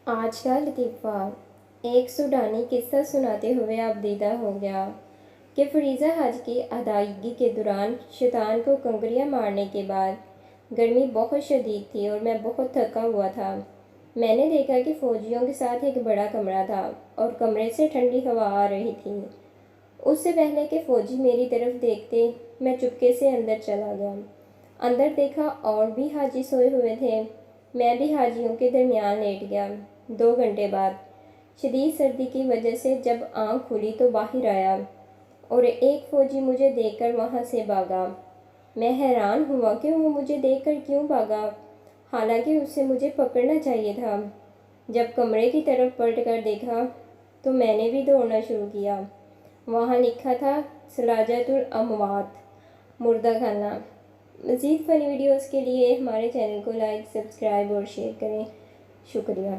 آج کا لطیفہ ایک سوڈانی قصہ سناتے ہوئے آپ دیدہ ہو گیا کہ فریضہ حج کی ادائیگی کے دوران شیطان کو کنکریاں مارنے کے بعد گرمی بہت شدید تھی اور میں بہت تھکا ہوا تھا۔ میں نے دیکھا کہ فوجیوں کے ساتھ ایک بڑا کمرہ تھا اور کمرے سے ٹھنڈی ہوا آ رہی تھی۔ اس سے پہلے کہ فوجی میری طرف دیکھتے میں چپکے سے اندر چلا گیا۔ اندر دیکھا اور بھی حاجی سوئے ہوئے تھے۔ میں بھی حاجیوں کے درمیان لیٹ گیا۔ 2 گھنٹے بعد شدید سردی کی وجہ سے جب آنکھ کھلی تو باہر آیا اور ایک فوجی مجھے دیکھ کر وہاں سے بھاگا۔ میں حیران ہوا کہ وہ مجھے دیکھ کر کیوں بھاگا، حالانکہ اسے مجھے پکڑنا چاہیے تھا۔ جب کمرے کی طرف پلٹ کر دیکھا تو میں نے بھی دوڑنا شروع کیا۔ وہاں لکھا تھا ثلاجۃ الاموات، مردہ خانہ۔ مزید فنی ویڈیوز کے لیے ہمارے چینل کو لائک، سبسکرائب اور شیئر کریں۔ شکریہ۔